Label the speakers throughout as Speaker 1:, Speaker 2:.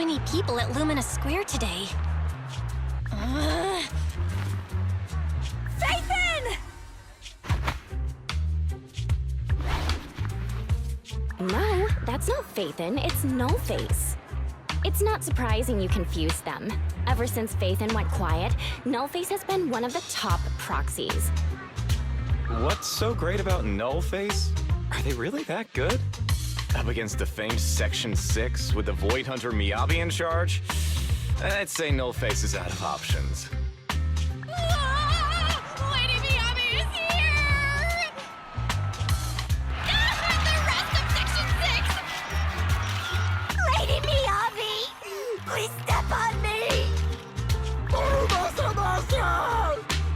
Speaker 1: many people at Lumina Square today.
Speaker 2: Phaethon!
Speaker 3: No, that's not Phaethon, it's Nullface. It's not surprising you confused them. Ever since Phaethon went quiet, Nullface has been one of the top proxies.
Speaker 4: What's so great about Nullface? Are they really that good? Up against the famed Section 6 with the Void Hunter Miyabi in charge? I'd say Nullface is out of options.
Speaker 1: Lady Miyabi is here! The rest of Section 6!
Speaker 2: Lady Miyabi! Please step on me!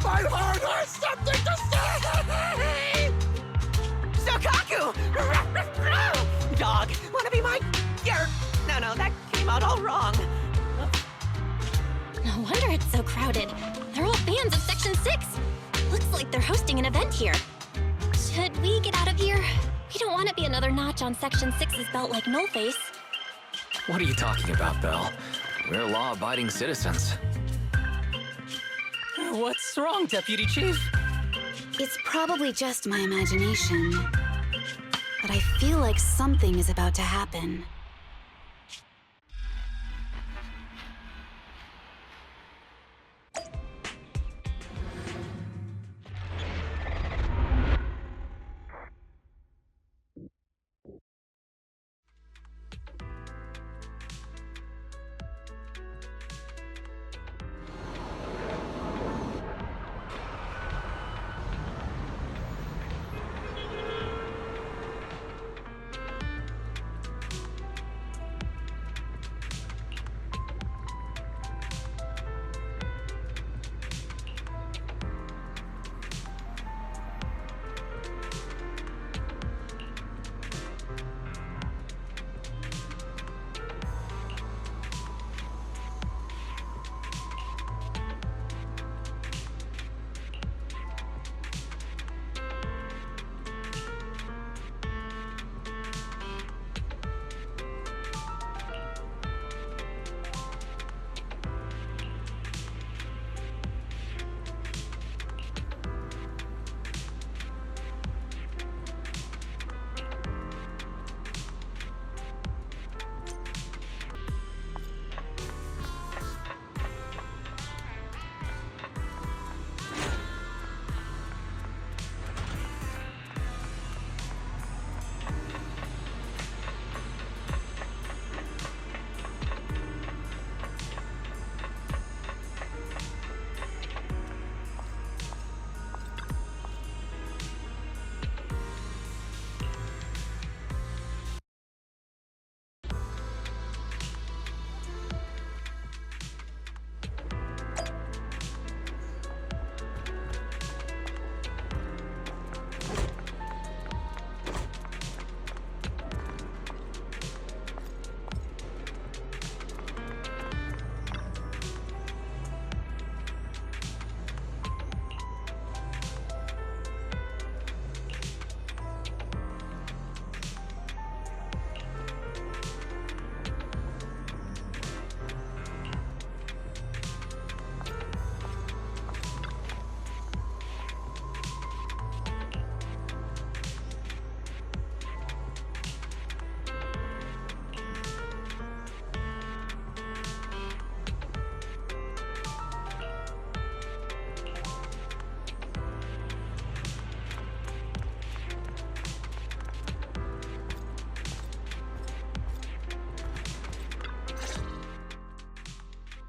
Speaker 5: My heart has something to say!
Speaker 2: Shokaku! Dog, wanna be my... No, that came out all wrong.
Speaker 1: No wonder it's so crowded. They're all fans of Section 6. Looks like they're hosting an event here. Should we get out of here? We don't want to be another notch on Section 6's belt like Nullface.
Speaker 6: What are you talking about, Belle? We're law-abiding citizens.
Speaker 7: What's wrong, Deputy Chief?
Speaker 8: It's probably just my imagination, but I feel like something is about to happen.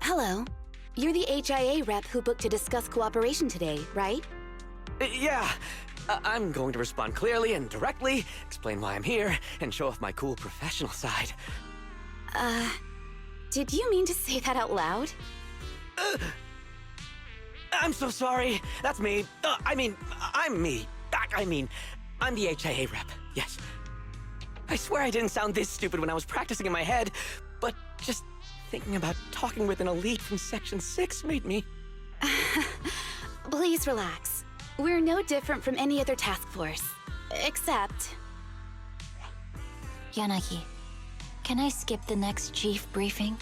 Speaker 8: Hello. You're the HIA rep who booked to discuss cooperation today, right?
Speaker 2: Yeah. I'm going to respond clearly and directly, explain why I'm here, and show off my cool professional side.
Speaker 8: Did you mean to say that out loud?
Speaker 2: I'm so sorry. That's me. I'm me. I'm the HIA rep. Yes. I swear I didn't sound this stupid when I was practicing in my head, but just thinking about talking with an elite from Section 6 made me...
Speaker 8: Please relax. We're no different from any other task force. Except...
Speaker 1: Yanagi, can I skip the next chief briefing?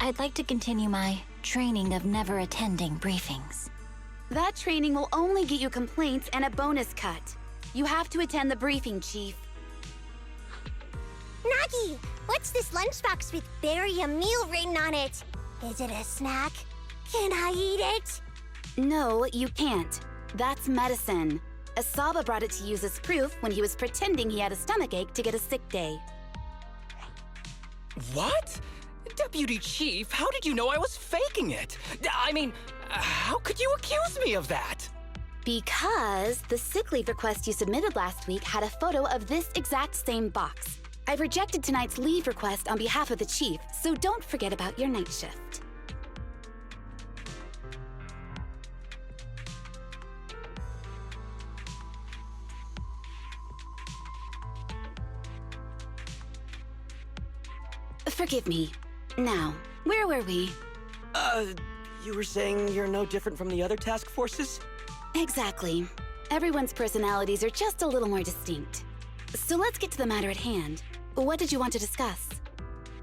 Speaker 9: I'd like to continue my training of never attending briefings.
Speaker 8: That training will only get you complaints and a bonus cut. You have to attend the briefing, Chief.
Speaker 10: Nagi, what's this lunchbox with "bury a meal" written on it? Is it a snack? Can I eat it?
Speaker 8: No, you can't. That's medicine. Asaba brought it to use as proof when he was pretending he had a stomachache to get a sick day.
Speaker 7: What? Deputy Chief, how did you know I was faking it? I mean, how could you accuse me of that?
Speaker 8: Because the sick leave request you submitted last week had a photo of this exact same box. I've rejected tonight's leave request on behalf of the Chief, so don't forget about your night shift. Forgive me. Now, where were we?
Speaker 2: You were saying you're no different from the other task forces?
Speaker 8: Exactly. Everyone's personalities are just a little more distinct. So let's get to the matter at hand. What did you want to discuss?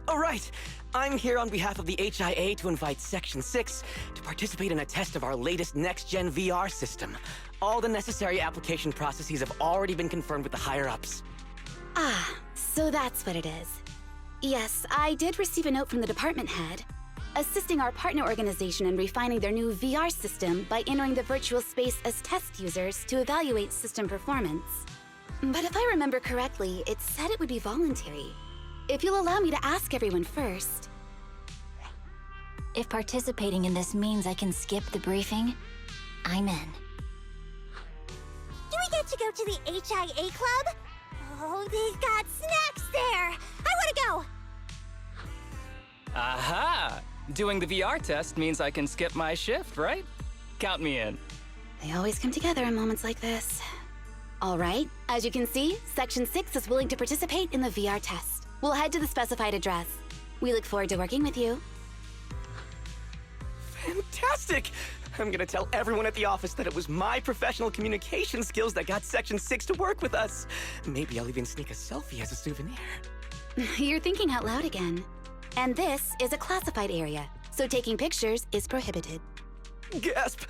Speaker 2: Oh, right. I'm here on behalf of the HIA to invite Section 6 to participate in a test of our latest next-gen VR system. All the necessary application processes have already been confirmed with the higher-ups.
Speaker 8: Ah, so that's what it is. Yes, I did receive a note from the department head, assisting our partner organization in refining their new VR system by entering the virtual space as test users to evaluate system performance. But if I remember correctly, it said it would be voluntary. If you'll allow me to ask everyone first.
Speaker 9: If participating in this means I can skip the briefing, I'm in.
Speaker 10: Do we get to go to the HIA club? Oh, they've got snacks there! I want to go!
Speaker 7: Aha! Doing the VR test means I can skip my shift, right? Count me in.
Speaker 8: They always come together in moments like this. All right, as you can see, Section 6 is willing to participate in the VR test. We'll head to the specified address. We look forward to working with you.
Speaker 2: Fantastic! I'm gonna tell everyone at the office that it was my professional communication skills that got Section 6 to work with us. Maybe I'll even sneak a selfie as a souvenir.
Speaker 8: You're thinking out loud again. And this is a classified area, so taking pictures is prohibited.
Speaker 2: Gasp!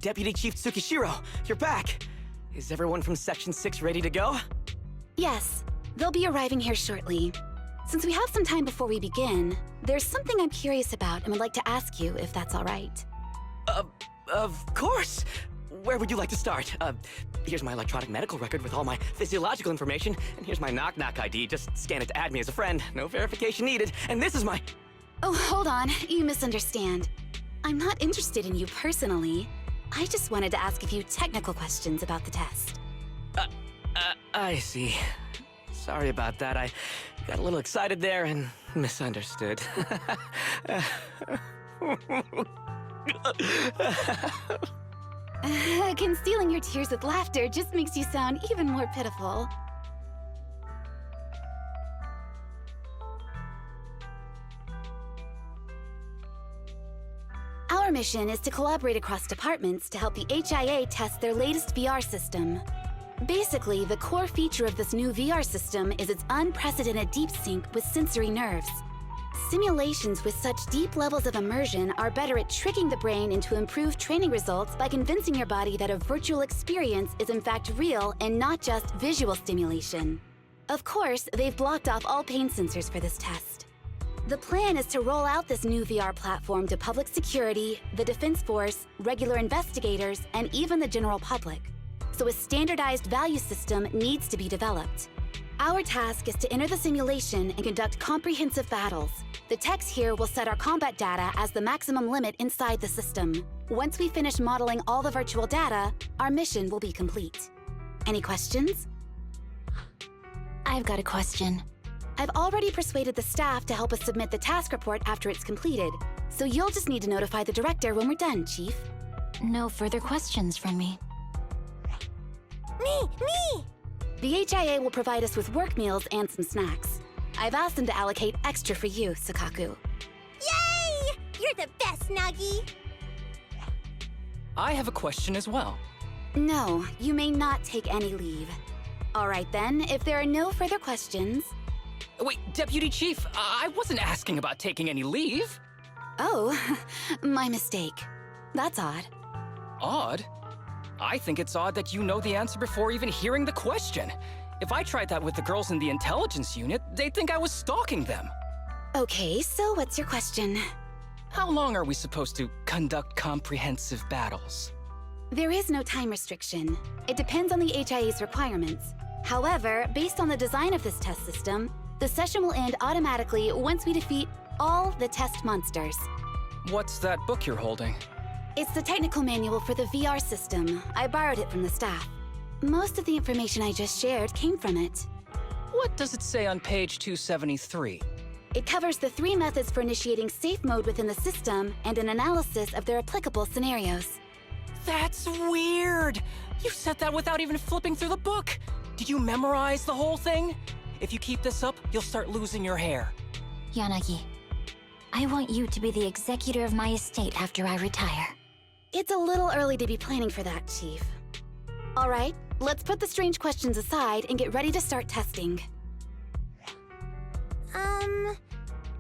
Speaker 2: Deputy Chief Tsukishiro, you're back. Is everyone from Section 6 ready to go?
Speaker 8: Yes, they'll be arriving here shortly. Since we have some time before we begin, there's something I'm curious about and would like to ask you if that's all right.
Speaker 2: Of course. Where would you like to start? Here's my electronic medical record with all my physiological information, and here's my knock-knock ID. Just scan it to add me as a friend. No verification needed. And this is my...
Speaker 8: Oh, hold on. You misunderstand. I'm not interested in you personally. I just wanted to ask a few technical questions about the test.
Speaker 2: I see. Sorry about that. I got a little excited there and misunderstood.
Speaker 8: Concealing your tears with laughter just makes you sound even more pitiful. Our mission is to collaborate across departments to help the HIA test their latest VR system. Basically, the core feature of this new VR system is its unprecedented deep sync with sensory nerves. Simulations with such deep levels of immersion are better at tricking the brain into improved training results by convincing your body that a virtual experience is in fact real and not just visual stimulation. Of course, they've blocked off all pain sensors for this test. The plan is to roll out this new VR platform to public security, the Defense Force, regular investigators, and even the general public. So a standardized value system needs to be developed. Our task is to enter the simulation and conduct comprehensive battles. The techs here will set our combat data as the maximum limit inside the system. Once we finish modeling all the virtual data, our mission will be complete. Any questions?
Speaker 9: I've got a question.
Speaker 8: I've already persuaded the staff to help us submit the task report after it's completed, so you'll just need to notify the director when we're done, Chief.
Speaker 9: No further questions from me.
Speaker 10: Me!
Speaker 8: The HIA will provide us with work meals and some snacks. I've asked them to allocate extra for you, Sakaku.
Speaker 10: Yay! You're the best, Nagi!
Speaker 7: I have a question as well.
Speaker 8: No, you may not take any leave. All right then, if there are no further questions...
Speaker 7: Wait, Deputy Chief, I wasn't asking about taking any leave.
Speaker 8: Oh, my mistake. That's odd.
Speaker 7: Odd? I think it's odd that you know the answer before even hearing the question. If I tried that with the girls in the intelligence unit, they'd think I was stalking them.
Speaker 8: Okay, so what's your question?
Speaker 7: How long are we supposed to conduct comprehensive battles?
Speaker 8: There is no time restriction. It depends on the HIA's requirements. However, based on the design of this test system, the session will end automatically once we defeat all the test monsters.
Speaker 7: What's that book you're holding?
Speaker 8: It's the technical manual for the VR system. I borrowed it from the staff. Most of the information I just shared came from it.
Speaker 7: What does it say on page 273?
Speaker 8: It covers the 3 methods for initiating safe mode within the system and an analysis of their applicable scenarios.
Speaker 7: That's weird! You said that without even flipping through the book! Did you memorize the whole thing? If you keep this up, you'll start losing your hair.
Speaker 9: Yanagi, I want you to be the executor of my estate after I retire.
Speaker 8: It's a little early to be planning for that, Chief. All right, let's put the strange questions aside and get ready to start testing.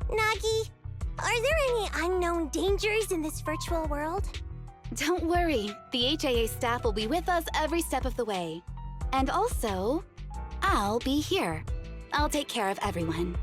Speaker 10: Nagi, are there any unknown dangers in this virtual world?
Speaker 8: Don't worry, the HIA staff will be with us every step of the way. And also, I'll be here. I'll take care of everyone.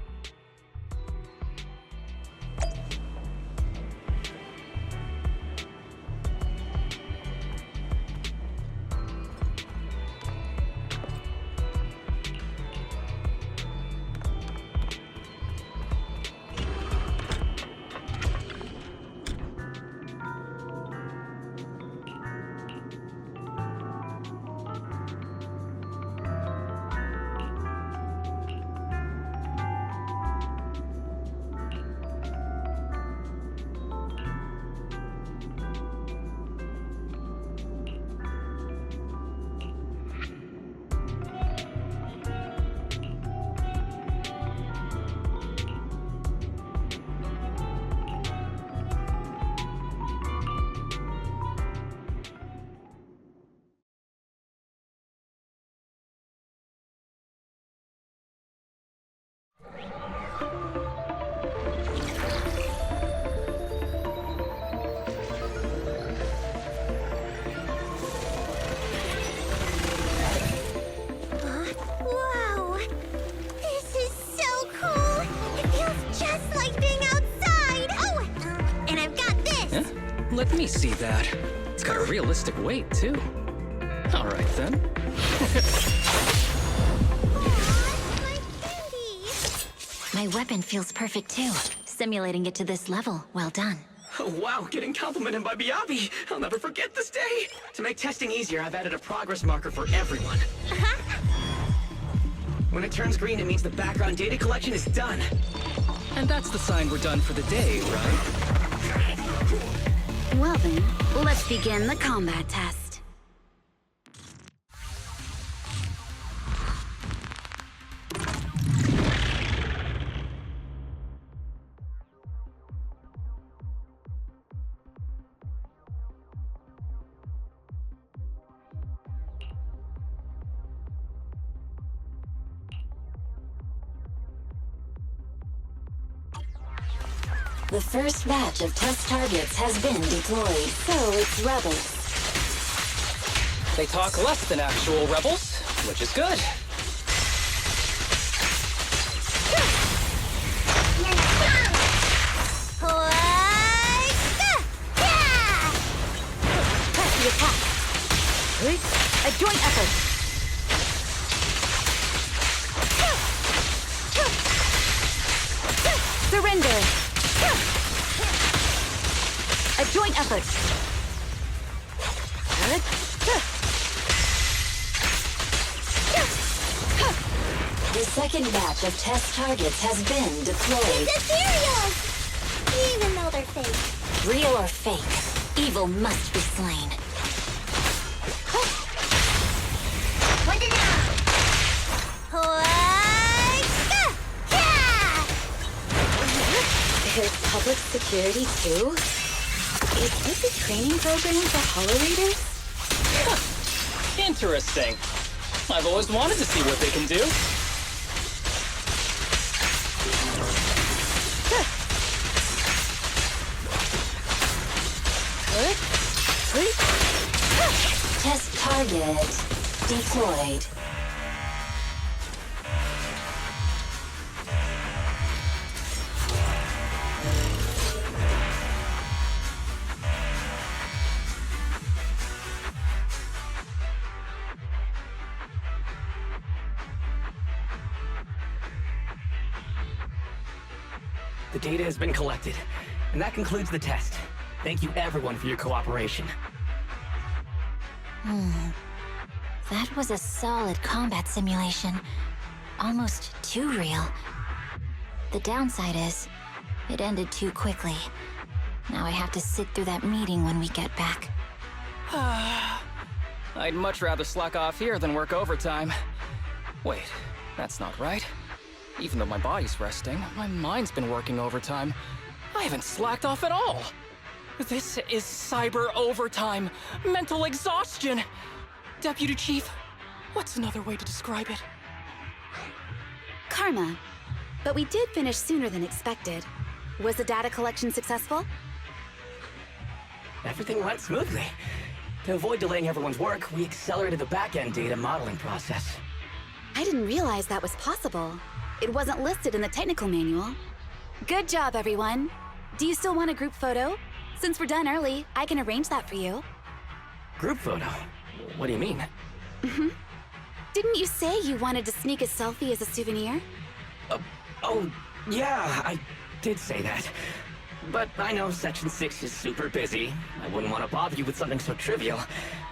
Speaker 7: Let me see that. It's got a realistic weight, too. All right, then.
Speaker 9: My weapon feels perfect, too. Simulating it to this level. Well done.
Speaker 2: Oh, wow, getting complimented by Biabi. I'll never forget this day. To make testing easier, I've added a progress marker for everyone. When it turns green, it means the background data collection is done.
Speaker 7: And that's the sign we're done for the day, right?
Speaker 8: Well then, let's begin the combat test.
Speaker 9: The first batch of test targets has been deployed.
Speaker 8: So it's rebels.
Speaker 7: They talk less than actual rebels, which is good.
Speaker 8: Press the attack. A joint effort. Surrender. A joint effort.
Speaker 9: The second batch of test targets has been deployed.
Speaker 10: It's ethereal! Even though they're fake.
Speaker 9: Real or fake, evil must be slain.
Speaker 10: What did
Speaker 8: There's public security too? Is this a training program for Hollow Raiders?
Speaker 7: Interesting. I've always wanted to see what they can do.
Speaker 9: Test target deployed.
Speaker 2: The data has been collected, and that concludes the test. Thank you everyone for your cooperation.
Speaker 9: That was a solid combat simulation. Almost too real. The downside is, it ended too quickly. Now I have to sit through that meeting when we get back.
Speaker 7: I'd much rather slack off here than work overtime. Wait, that's not right. Even though my body's resting, my mind's been working overtime. I haven't slacked off at all. This is cyber overtime. Mental exhaustion. Deputy Chief, what's another way to describe it?
Speaker 8: Karma. But we did finish sooner than expected. Was the data collection successful?
Speaker 2: Everything went smoothly. To avoid delaying everyone's work, we accelerated the back-end data modeling process.
Speaker 8: I didn't realize that was possible. It wasn't listed in the technical manual. Good job, everyone. Do you still want a group photo? Since we're done early, I can arrange that for you.
Speaker 2: Group photo? What do you mean?
Speaker 8: Didn't you say you wanted to sneak a selfie as a souvenir?
Speaker 2: Oh, yeah, I did say that. But I know Section 6 is super busy. I wouldn't want to bother you with something so trivial.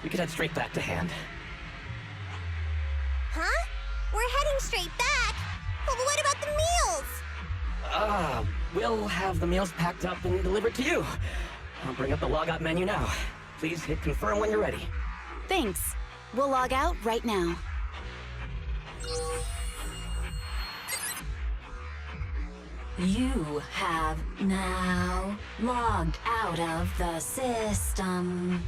Speaker 2: We could head straight back to hand.
Speaker 10: Huh? We're heading straight back? Well, what about the meals?
Speaker 2: We'll have the meals packed up and delivered to you. I'll bring up the logout menu now. Please hit confirm when you're ready.
Speaker 8: Thanks. We'll log out right now.
Speaker 9: You have now logged out of the system.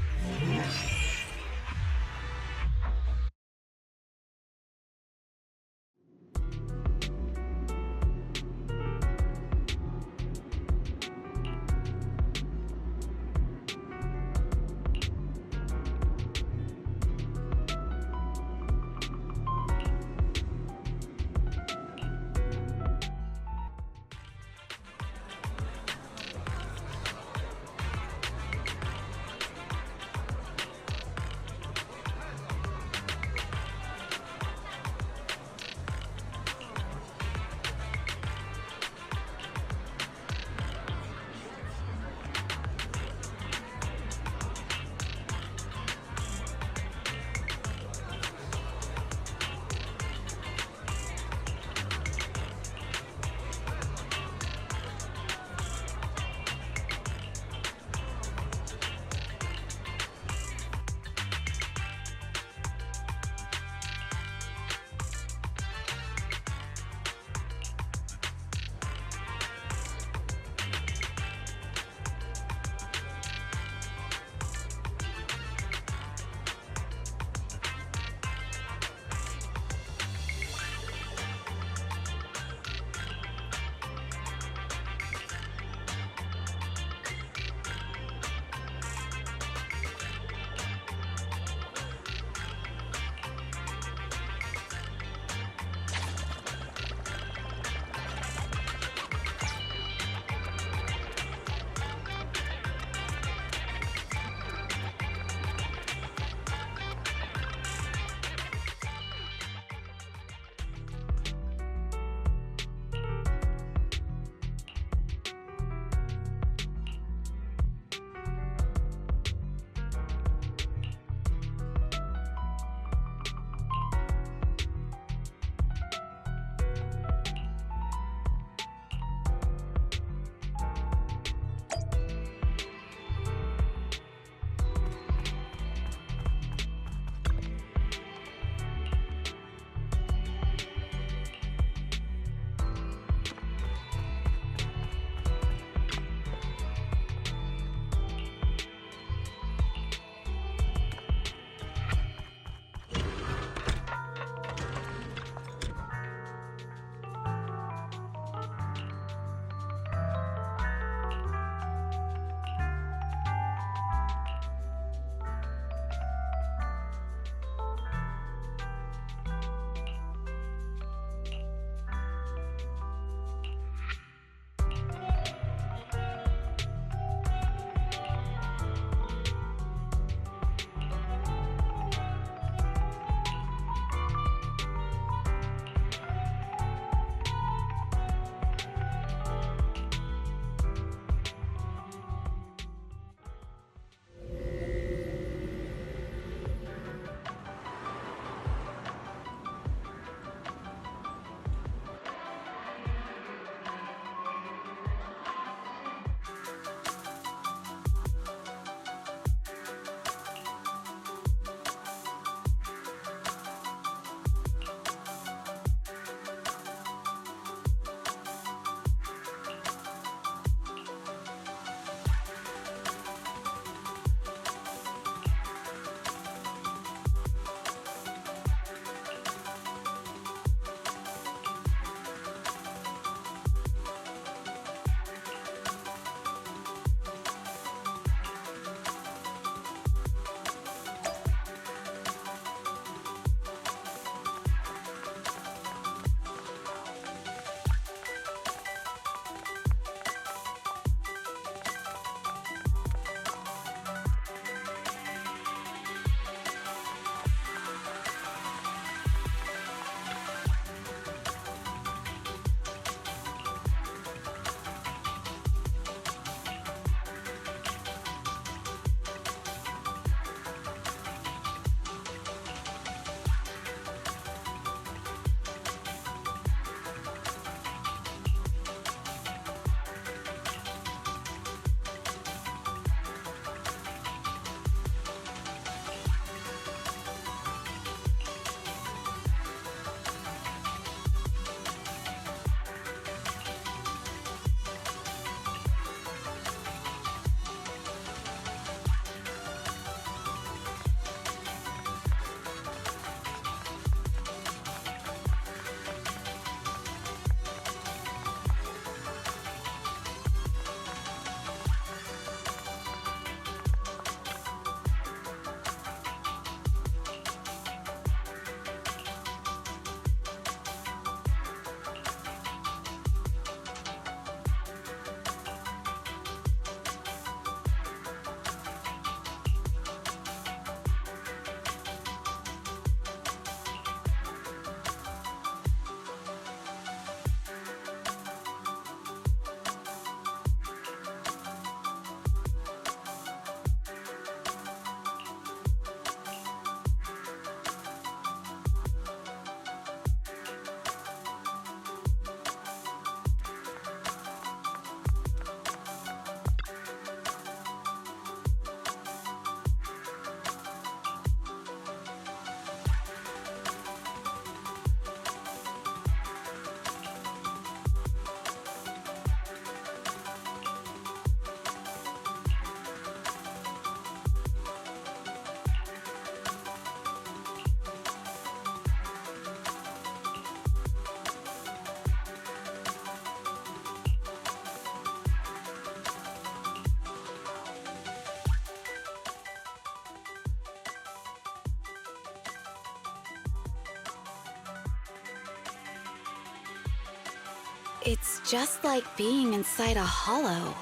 Speaker 8: It's just like being inside a hollow.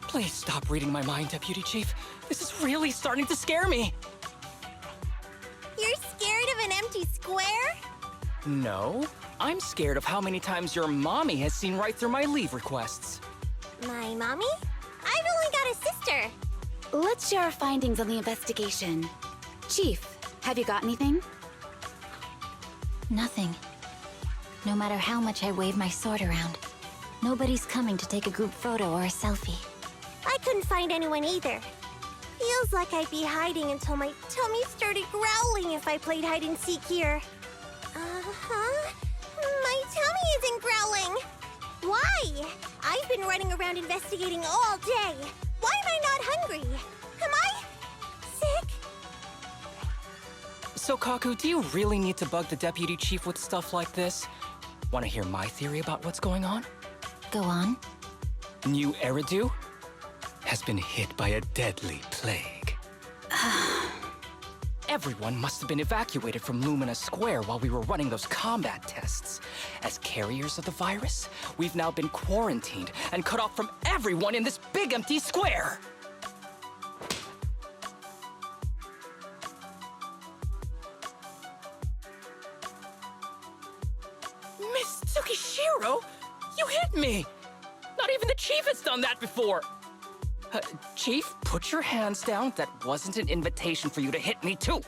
Speaker 7: Please stop reading my mind, Deputy Chief. This is really starting to scare me.
Speaker 10: You're scared of an empty square?
Speaker 7: No, I'm scared of how many times your mommy has seen right through my leave requests.
Speaker 10: My mommy? I've only got a sister.
Speaker 8: Let's share our findings on the investigation. Chief, have you got anything?
Speaker 9: Nothing. No matter how much I wave my sword around, nobody's coming to take a group photo or a selfie.
Speaker 10: I couldn't find anyone either. Feels like I'd be hiding until my tummy started growling if I played hide and seek here. Uh-huh. My tummy isn't growling. Why? I've been running around investigating all day. Why am I not hungry? Am I sick?
Speaker 7: So, Kaku, do you really need to bug the Deputy Chief with stuff like this? Want to hear my theory about what's going on?
Speaker 9: Go on.
Speaker 7: New Eridu has been hit by a deadly plague. Everyone must have been evacuated from Lumina Square while we were running those combat tests. As carriers of the virus, we've now been quarantined and cut off from everyone in this big empty square. Miss Tsukishiro, you hit me! Not even the Chief has done that before! Chief, put your hands down. That wasn't an invitation for you to hit me, too.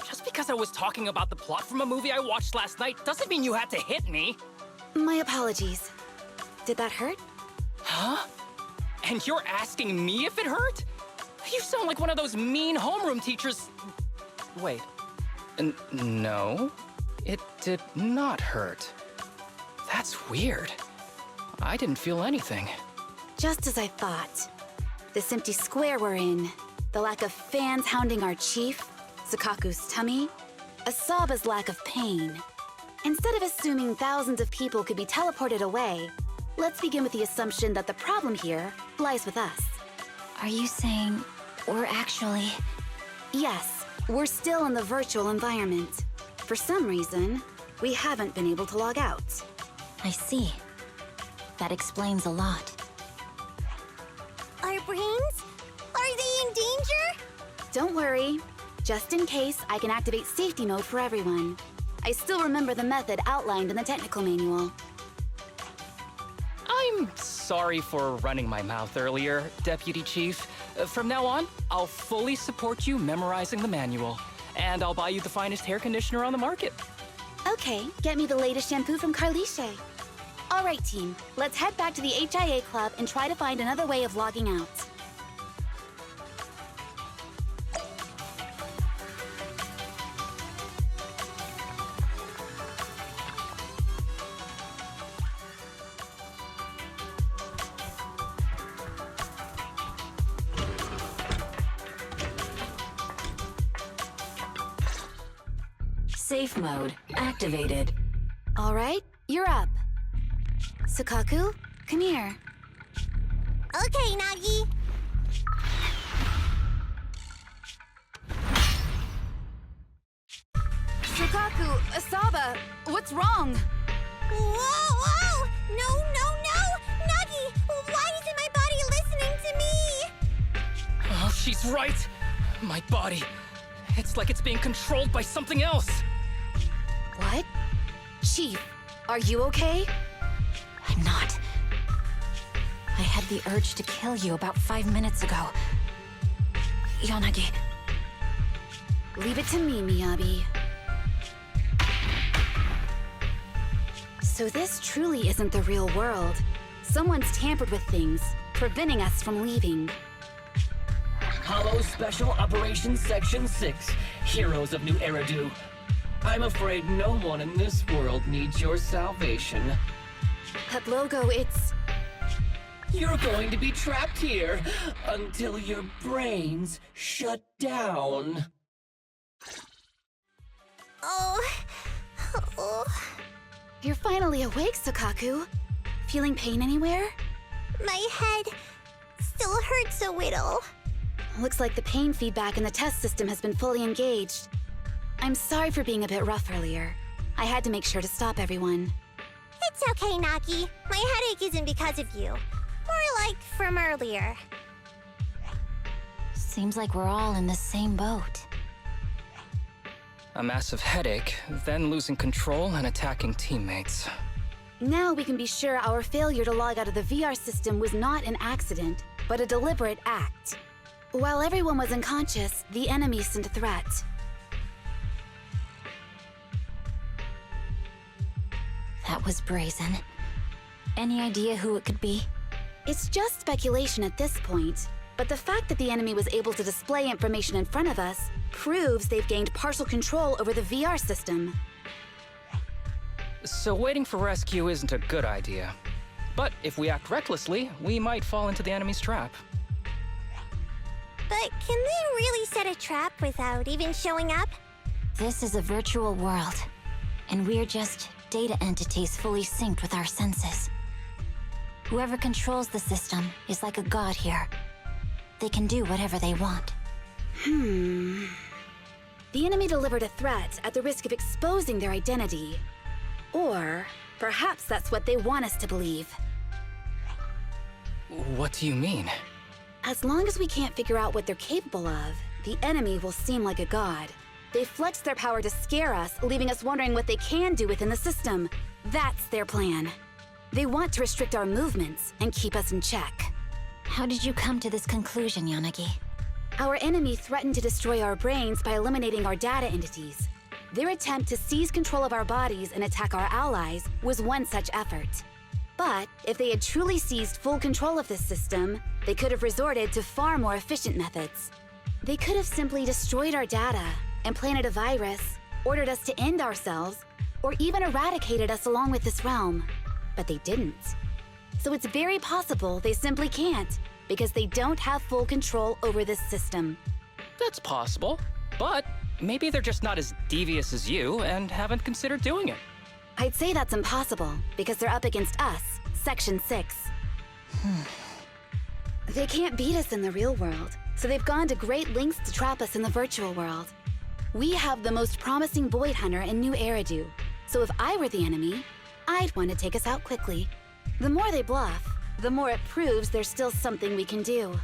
Speaker 7: Just because I was talking about the plot from a movie I watched last night doesn't mean you had to hit me.
Speaker 8: My apologies. Did that hurt?
Speaker 7: Huh? And you're asking me if it hurt? You sound like one of those mean homeroom teachers. Wait. No, it did not hurt. That's weird. I didn't feel anything.
Speaker 8: Just as I thought. This empty square we're in, the lack of fans hounding our chief, Sukaku's tummy, Asaba's lack of pain. Instead of assuming thousands of people could be teleported away, let's begin with the assumption that the problem here lies with us.
Speaker 9: Are you saying we're actually...
Speaker 8: Yes, we're still in the virtual environment. For some reason, we haven't been able to log out.
Speaker 9: I see. That explains a lot.
Speaker 10: Our brains? Are they in danger?
Speaker 8: Don't worry. Just in case, I can activate safety mode for everyone. I still remember the method outlined in the technical manual.
Speaker 7: I'm sorry for running my mouth earlier, Deputy Chief. From now on, I'll fully support you memorizing the manual. And I'll buy you the finest hair conditioner on the market.
Speaker 8: Okay, get me the latest shampoo from Carliche. All right, team. Let's head back to the HIA Club and try to find another way of logging out.
Speaker 9: Safe mode activated.
Speaker 8: All right, you're up. Sukaku, come here.
Speaker 10: Okay, Nagi.
Speaker 8: Sukaku, Asaba, what's wrong?
Speaker 10: Whoa! No! Nagi, why isn't my body listening to me?
Speaker 7: Oh, she's right. My body. It's like it's being controlled by something else.
Speaker 8: What? Chief, are you okay?
Speaker 9: I'm not. I had the urge to kill you about 5 minutes ago. Yanagi.
Speaker 8: Leave it to me, Miyabi. So this truly isn't the real world. Someone's tampered with things, preventing us from leaving.
Speaker 11: Hollow Special Operations Section 6, Heroes of New Eridu. I'm afraid no one in this world needs your salvation.
Speaker 8: That logo, it's...
Speaker 11: You're going to be trapped here until your brains shut down.
Speaker 10: Oh.
Speaker 8: You're finally awake, Sukaku. Feeling pain anywhere?
Speaker 10: My head still hurts a little.
Speaker 8: Looks like the pain feedback in the test system has been fully engaged. I'm sorry for being a bit rough earlier. I had to make sure to stop everyone.
Speaker 10: It's okay, Nagi. My headache isn't because of you. More like from earlier.
Speaker 9: Seems like we're all in the same boat.
Speaker 7: A massive headache, then losing control and attacking teammates.
Speaker 8: Now we can be sure our failure to log out of the VR system was not an accident, but a deliberate act. While everyone was unconscious, the enemy sent a threat.
Speaker 9: That was brazen. Any idea who it could be?
Speaker 8: It's just speculation at this point, but the fact that the enemy was able to display information in front of us proves they've gained partial control over the VR system.
Speaker 7: So waiting for rescue isn't a good idea. But if we act recklessly, we might fall into the enemy's trap.
Speaker 10: But can they really set a trap without even showing up?
Speaker 9: This is a virtual world, and we're just data entities fully synced with our senses. Whoever controls the system is like a god here. They can do whatever they want.
Speaker 8: The enemy delivered a threat at the risk of exposing their identity. Or perhaps that's what they want us to believe.
Speaker 7: What do you mean?
Speaker 8: As long as we can't figure out what they're capable of, the enemy will seem like a god. They flex their power to scare us, leaving us wondering what they can do within the system. That's their plan. They want to restrict our movements and keep us in check.
Speaker 9: How did you come to this conclusion, Yanagi?
Speaker 8: Our enemy threatened to destroy our brains by eliminating our data entities. Their attempt to seize control of our bodies and attack our allies was one such effort. But if they had truly seized full control of this system, they could have resorted to far more efficient methods. They could have simply destroyed our data, implanted a virus, ordered us to end ourselves, or even eradicated us along with this realm. But they didn't. So it's very possible they simply can't, because they don't have full control over this system.
Speaker 7: That's possible, but maybe they're just not as devious as you and haven't considered doing it.
Speaker 8: I'd say that's impossible, because they're up against us, Section 6. They can't beat us in the real world, so they've gone to great lengths to trap us in the virtual world. We have the most promising Void Hunter in New Eridu, so if I were the enemy, I'd want to take us out quickly. The more they bluff, the more it proves there's still something we can do.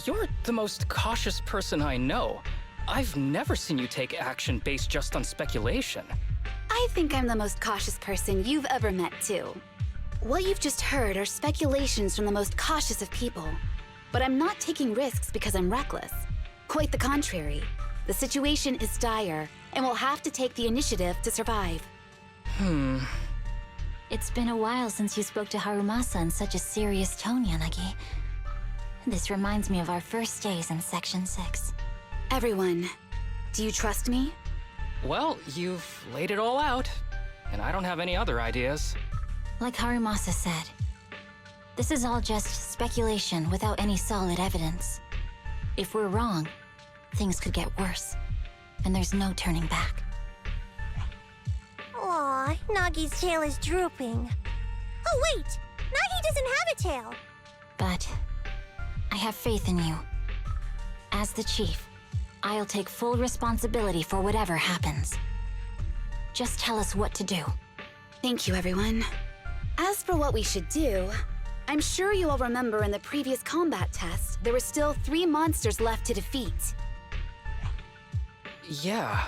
Speaker 7: You're the most cautious person I know. I've never seen you take action based just on speculation.
Speaker 8: I think I'm the most cautious person you've ever met, too. What you've just heard are speculations from the most cautious of people. But I'm not taking risks because I'm reckless. Quite the contrary. The situation is dire, and we'll have to take the initiative to survive.
Speaker 9: It's been a while since you spoke to Harumasa in such a serious tone, Yanagi. This reminds me of our first days in Section 6.
Speaker 8: Everyone, do you trust me?
Speaker 7: Well, you've laid it all out, and I don't have any other ideas.
Speaker 9: Like Harumasa said, this is all just speculation without any solid evidence. If we're wrong, things could get worse, and there's no turning back.
Speaker 10: Aw, Nagi's tail is drooping. Oh wait! Nagi doesn't have a tail!
Speaker 9: But I have faith in you. As the chief, I'll take full responsibility for whatever happens. Just tell us what to do.
Speaker 8: Thank you, everyone. As for what we should do, I'm sure you all remember in the previous combat test, there were still 3 monsters left to defeat.
Speaker 7: Yeah.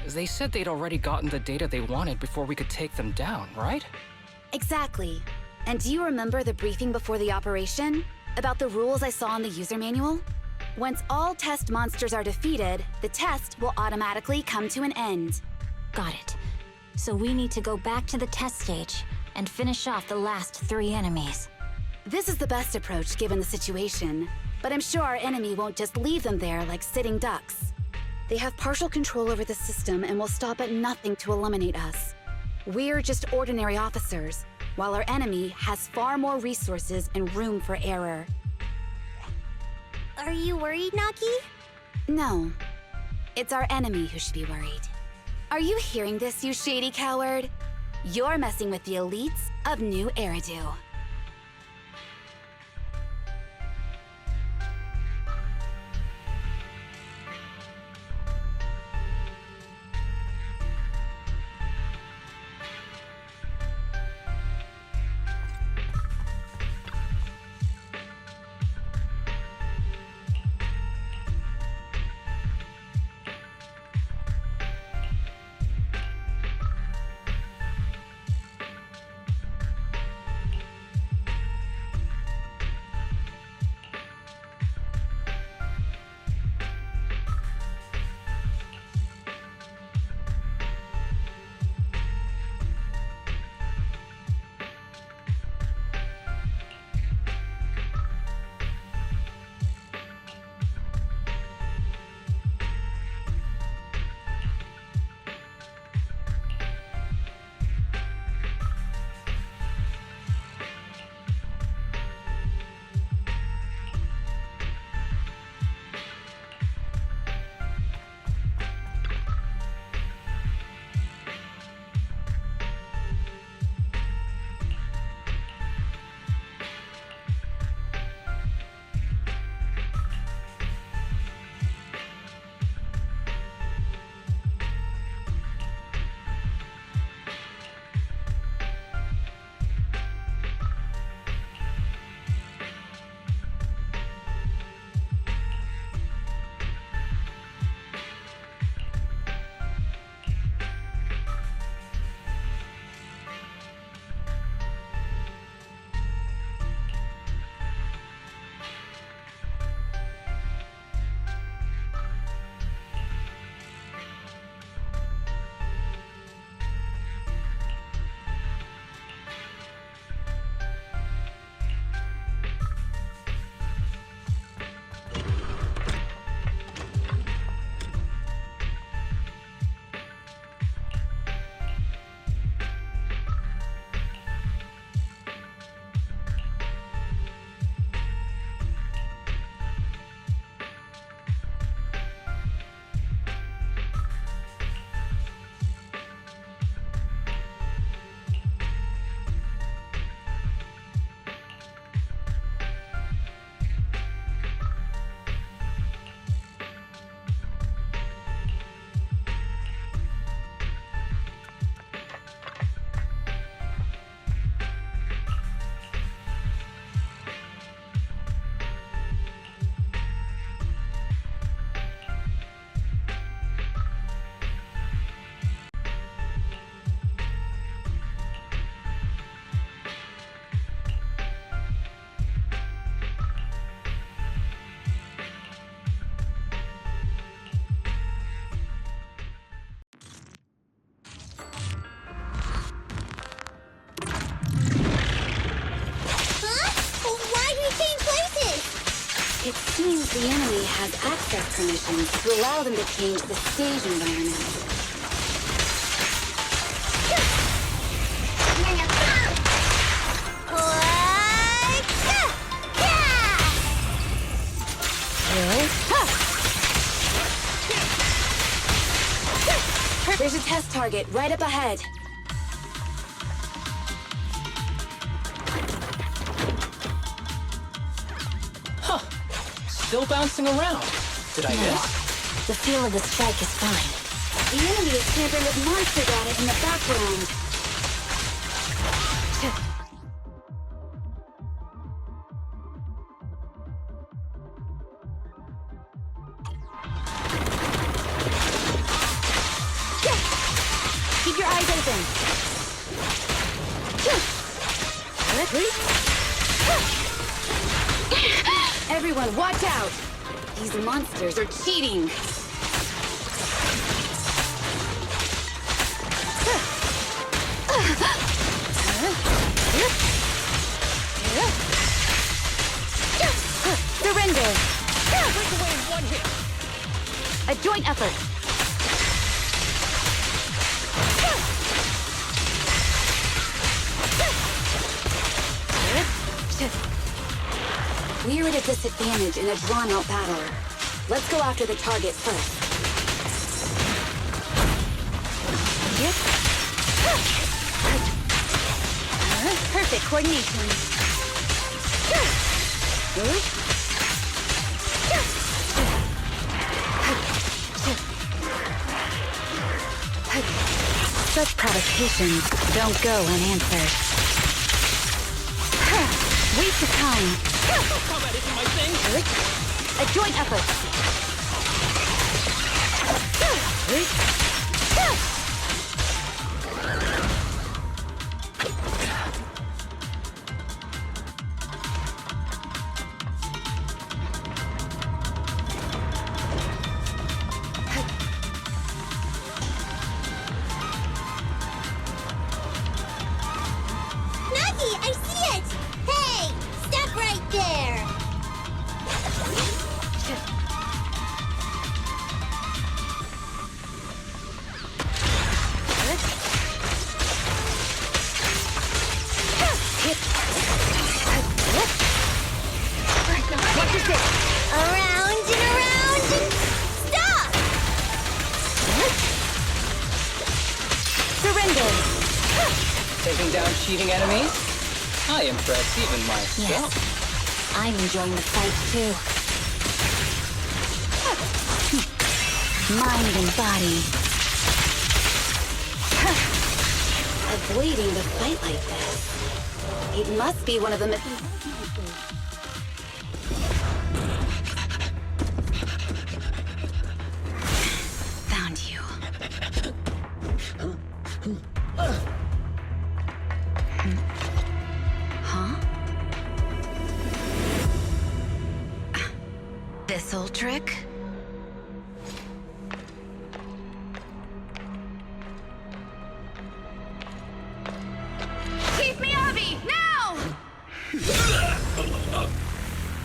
Speaker 7: They said they'd already gotten the data they wanted before we could take them down, right?
Speaker 8: Exactly. And do you remember the briefing before the operation? About the rules I saw in the user manual? Once all test monsters are defeated, the test will automatically come to an end.
Speaker 9: Got it. So we need to go back to the test stage and finish off the last 3 enemies.
Speaker 8: This is the best approach given the situation, but I'm sure our enemy won't just leave them there like sitting ducks. They have partial control over the system and will stop at nothing to eliminate us. We're just ordinary officers, while our enemy has far more resources and room for error.
Speaker 10: Are you worried, Nagi?
Speaker 8: No. It's our enemy who should be worried. Are you hearing this, you shady coward? You're messing with the elites of New Eridu. seems the enemy has access permissions to allow them to change the stage environment. There's a test target right up ahead.
Speaker 7: Huh. Still bouncing around. Did I miss?
Speaker 9: The feel of the strike is fine.
Speaker 8: The enemy is tampering with monster data in the background. Keep your eyes open. Everyone, watch out! These monsters are cheating. Surrender!
Speaker 7: Break away in one hit!
Speaker 8: A joint effort. We're at a disadvantage in a drawn-out battle. Let's go after the target first. Perfect coordination. Such provocations don't go unanswered. Waste of time.
Speaker 7: Combat isn't my thing!
Speaker 8: A joint effort.
Speaker 10: Nagi, I see it! Hey! Stop right there! Around and around and stop!
Speaker 8: Surrender.
Speaker 7: Taking down cheating enemies? I impress even myself.
Speaker 9: Yes. I'm enjoying the fight too.
Speaker 8: Mind and body. Avoiding the fight like this. It must be one of the... Found you. Huh? This old trick? Keep me, Abby! Now!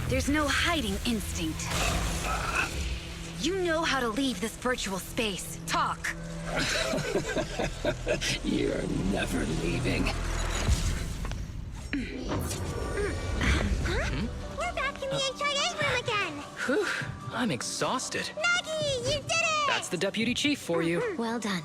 Speaker 8: There's no hiding instinct. You know how to leave this virtual space. Talk!
Speaker 11: You're never leaving.
Speaker 10: We're back in the HIA room again!
Speaker 7: Whew, I'm exhausted.
Speaker 10: Nagi, you did it!
Speaker 7: That's the deputy chief for you.
Speaker 9: Well done.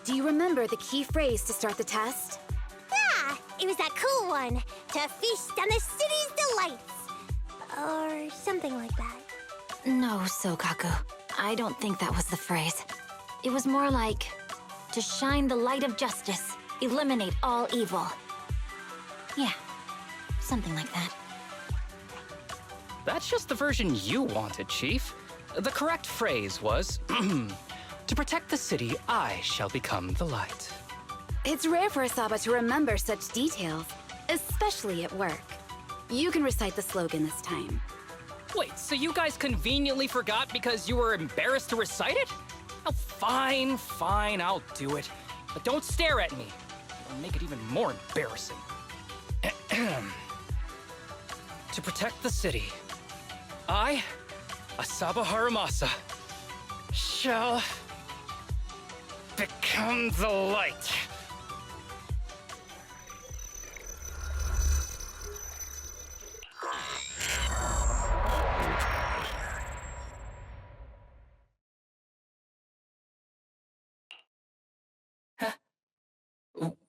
Speaker 8: Do you remember the key phrase to start the test?
Speaker 10: Ah, it was that cool one. to feast on the city's delights. Or something like that.
Speaker 9: No, Sokaku. I don't think that was the phrase. It was more like, to shine the light of justice, eliminate all evil. Yeah, something like that.
Speaker 7: That's just the version you wanted, Chief. The correct phrase was, to protect the city, I shall become the light.
Speaker 8: It's rare for Asaba to remember such details, especially at work. You can recite the slogan this time.
Speaker 7: Wait, so you guys conveniently forgot because you were embarrassed to recite it? Oh, fine, I'll do it. But don't stare at me. It'll make it even more embarrassing. To protect the city, I, Asaba Harumasa, shall become the light.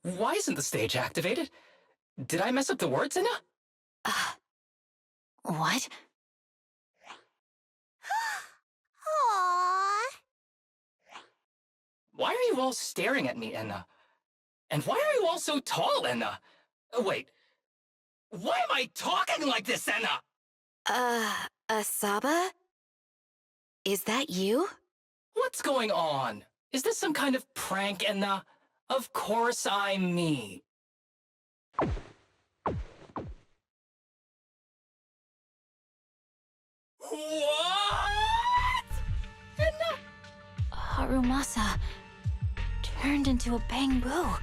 Speaker 7: Why isn't the stage activated? Did I mess up the words, Inna?
Speaker 9: What?
Speaker 10: Aww.
Speaker 7: Why are you all staring at me, Enna? And why are you all so tall, Enna? Wait, why am I talking like this, Enna?
Speaker 8: Asaba? Is that you?
Speaker 7: What's going on? Is this some kind of prank, Enna? Of course I'm me. What? Enna?
Speaker 9: Harumasa turned into a bamboo.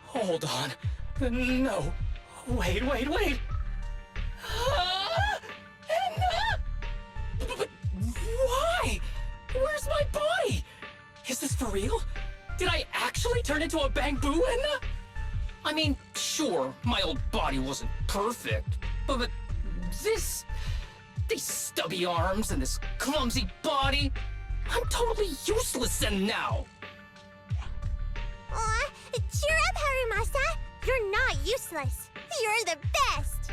Speaker 7: Hold on. No. Wait. Enna? But why? Where's my body? Is this for real? Did I actually turn into a bamboo, Enna? I mean, sure, my old body wasn't perfect, but these stubby arms and this clumsy body, I'm totally useless now.
Speaker 10: Aw, cheer up, Harumasa. You're not useless. You're the best.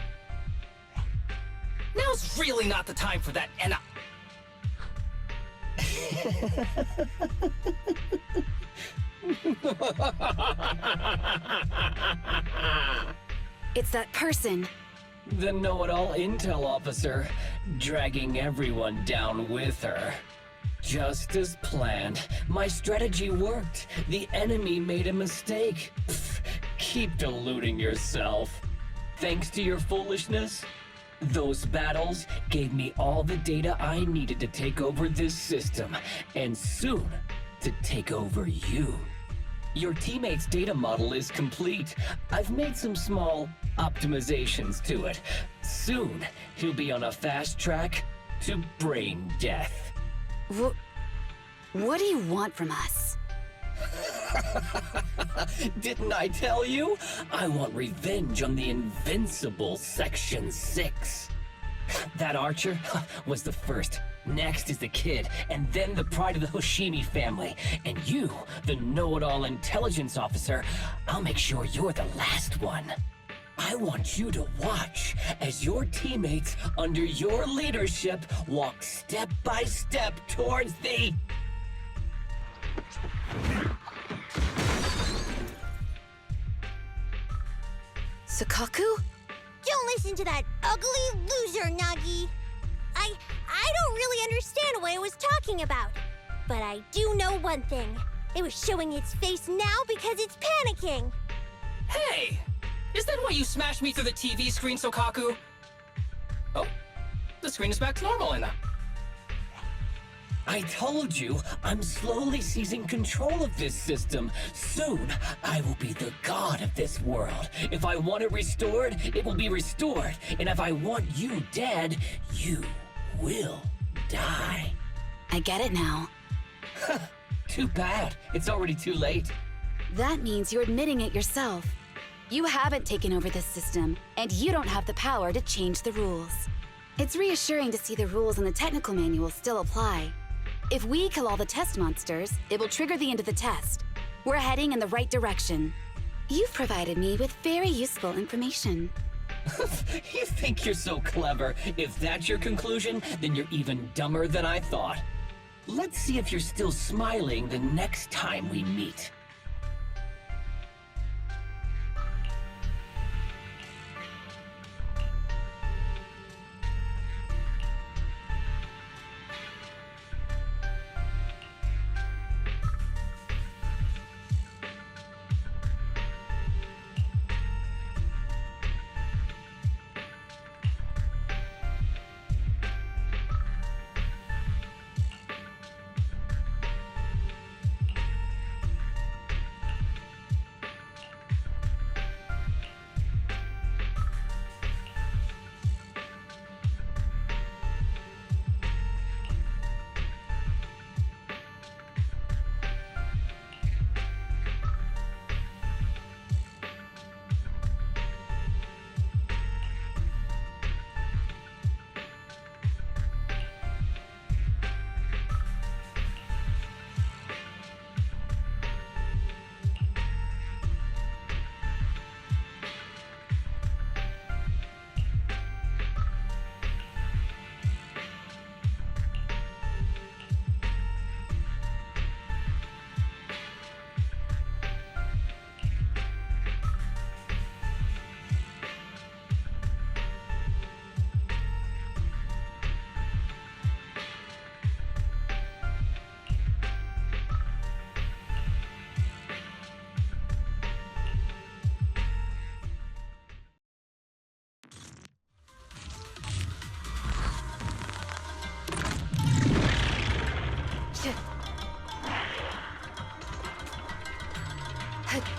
Speaker 7: Now's really not the time for that, Enna.
Speaker 8: It's that person.
Speaker 11: The know-it-all intel officer, dragging everyone down with her. Just as planned. My strategy worked. The enemy made a mistake. Pfft, keep deluding yourself. Thanks to your foolishness, those battles gave me all the data I needed to take over this system, and soon to take over you. Your teammate's data model is complete. I've made some small optimizations to it. Soon, he'll be on a fast track to brain death.
Speaker 8: What do you want from us?
Speaker 11: Didn't I tell you? I want revenge on the invincible Section 6. That archer was the first. Next is the kid, and then the pride of the Hoshimi family. And you, the know-it-all intelligence officer, I'll make sure you're the last one. I want you to watch as your teammates under your leadership walk step by step towards the...
Speaker 8: Sokaku?
Speaker 10: Don't listen to that ugly loser, Nagi. I don't really understand what it was talking about. But I do know one thing. It was showing its face now because it's panicking.
Speaker 7: Hey! Is that why you smashed me through the TV screen, Sokaku? Oh, the screen is back to normal, Enna.
Speaker 11: I told you, I'm slowly seizing control of this system. Soon, I will be the god of this world. If I want it restored, it will be restored. And if I want you dead, you will die.
Speaker 8: I get it now.
Speaker 11: Too bad. It's already too late.
Speaker 8: That means you're admitting it yourself. You haven't taken over this system, and you don't have the power to change the rules. It's reassuring to see the rules in the technical manual still apply. If we kill all the test monsters, it will trigger the end of the test. We're heading in the right direction. You've provided me with very useful information.
Speaker 11: You think you're so clever. If that's your conclusion, then you're even dumber than I thought. Let's see if you're still smiling the next time we meet.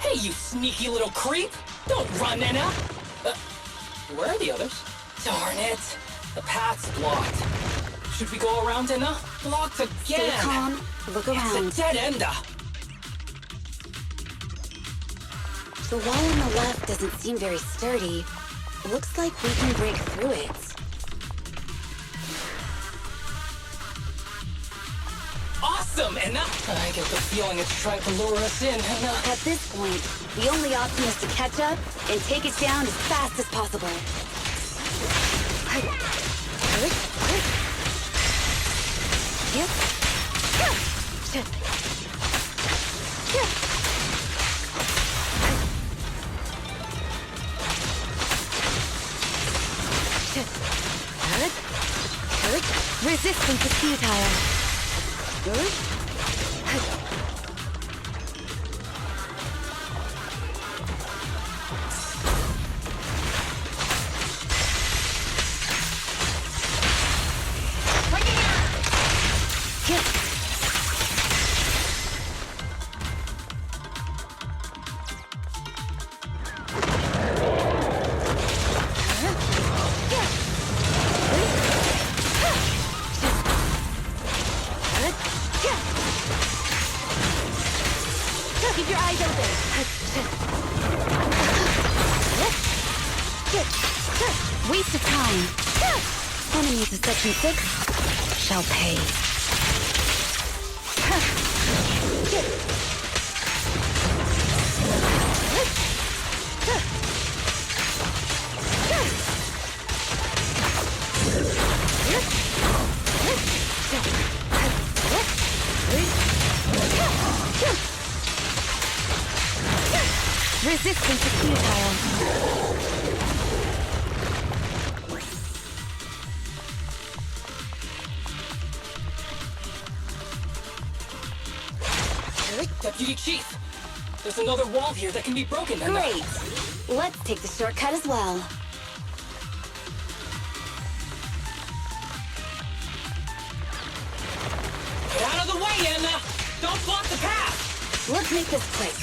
Speaker 7: Hey, you sneaky little creep! Don't run, Nina! Where are the others? Darn it! The path's blocked. Should we go around, Nina? Blocked again!
Speaker 8: Stay calm. Look around.
Speaker 7: It's a dead end.
Speaker 8: The wall on the left doesn't seem very sturdy. Looks like we can break through it.
Speaker 7: Awesome, Enna! I get the feeling it's trying to lure us in, Enna.
Speaker 8: At this point, the only option is to catch up and take it down as fast as possible. Resistance is futile. Keep your eyes open. Waste of time. Enemies of Section 6 shall pay. Resistance is futile.
Speaker 7: Deputy Chief, there's another wall here that can be broken.
Speaker 8: Great. Let's take the shortcut as well.
Speaker 7: Get out of the way, Anna! Don't block the path!
Speaker 8: Let's make this quick.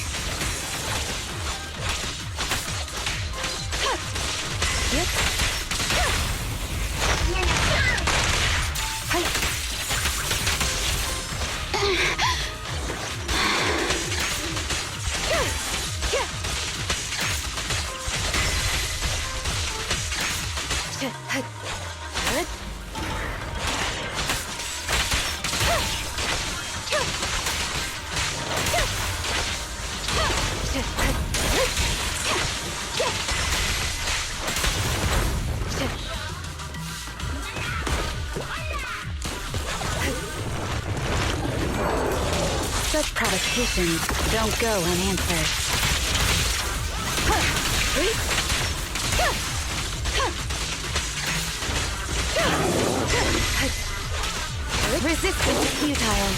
Speaker 8: communications don't go unanswered. Resistance is futile.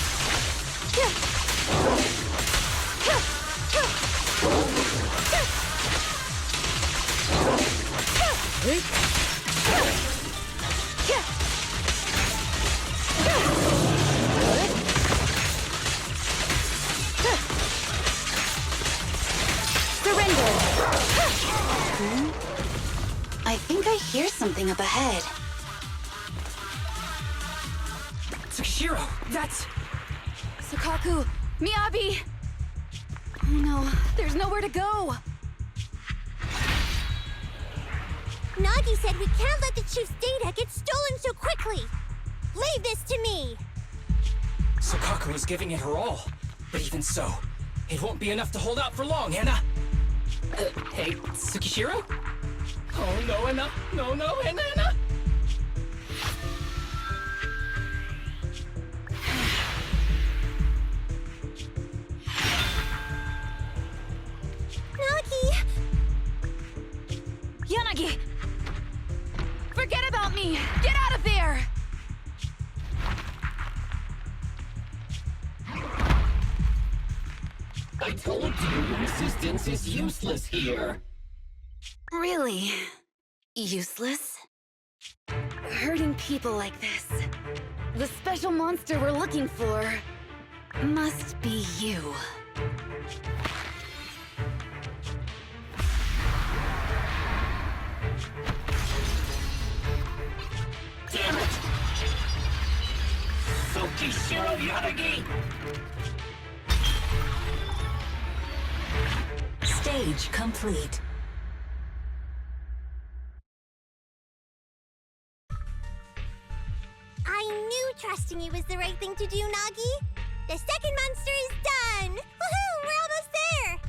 Speaker 8: Surrender! I think I hear something up ahead.
Speaker 7: Shiro, that's...
Speaker 8: Sukaku! Miyabi! Oh no, there's nowhere to go!
Speaker 10: Nagi said we can't let the chief's data get stolen so quickly. Leave this to me!
Speaker 7: Sukaku is giving it her all. But even so, it won't be enough to hold out for long, Anna. Hey, Tsukishiro? Oh no, Anna. No, Anna.
Speaker 8: Yanagi! Forget about me! Get out of there!
Speaker 11: I told you resistance is useless here.
Speaker 8: Really? Useless? Hurting people like this. The special monster we're looking for must be you.
Speaker 11: Damn it! Tsukishiro Yanagi!
Speaker 9: Stage complete.
Speaker 10: I knew trusting you was the right thing to do, Nagi. The second monster is done! Woohoo! We're almost there!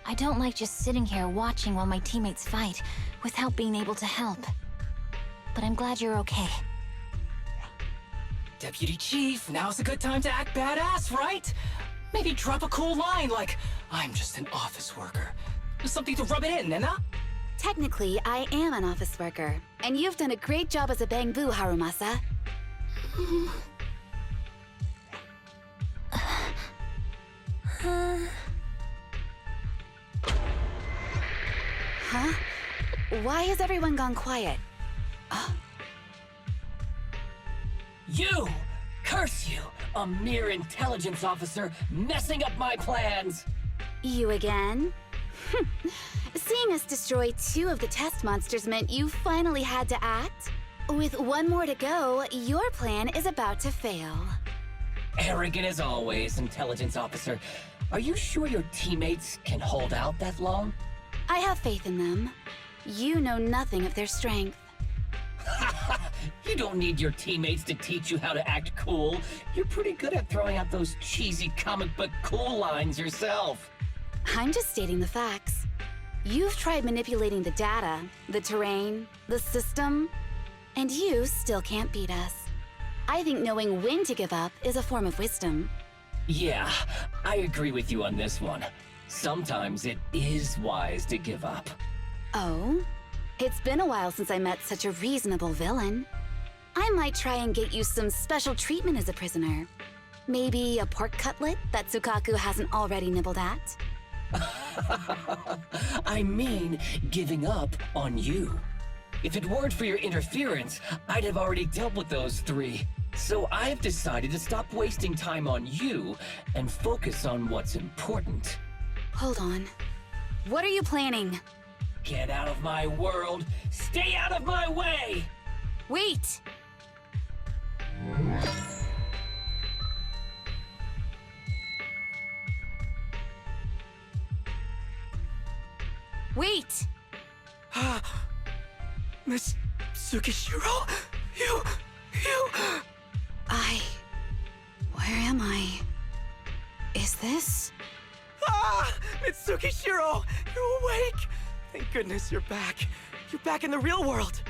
Speaker 9: I don't like just sitting here watching while my teammates fight without being able to help. But I'm glad you're okay.
Speaker 7: Deputy Chief, now's a good time to act badass, right? Maybe drop a cool line like, I'm just an office worker. Something to rub it in, Nena?
Speaker 8: Technically, I am an office worker, and you've done a great job as a Bangbu, Harumasa. Huh? Why has everyone gone quiet?
Speaker 11: You! Curse you! A mere intelligence officer messing up my plans!
Speaker 8: You again? Seeing us destroy 2 of the test monsters meant you finally had to act? With 1 more to go, your plan is about to fail.
Speaker 11: Arrogant as always, intelligence officer. Are you sure your teammates can hold out that long?
Speaker 8: I have faith in them. You know nothing of their strength.
Speaker 11: You don't need your teammates to teach you how to act cool. You're pretty good at throwing out those cheesy comic book cool lines yourself.
Speaker 8: I'm just stating the facts. You've tried manipulating the data, the terrain, the system, and you still can't beat us. I think knowing when to give up is a form of wisdom.
Speaker 11: Yeah, I agree with you on this one. Sometimes it is wise to give up.
Speaker 8: Oh? It's been a while since I met such a reasonable villain. I might try and get you some special treatment as a prisoner. Maybe a pork cutlet that Sukaku hasn't already nibbled at?
Speaker 11: I mean, giving up on you. If it weren't for your interference, I'd have already dealt with those 3. So I've decided to stop wasting time on you and focus on what's important.
Speaker 8: Hold on. What are you planning?
Speaker 11: Get out of my world! Stay out of my way!
Speaker 8: Wait! Wait!
Speaker 2: Miss Tsukishiro? You...
Speaker 8: Where am I? Is this?
Speaker 2: Mitsukishiro! You're awake! Thank goodness you're back. You're back in the real world.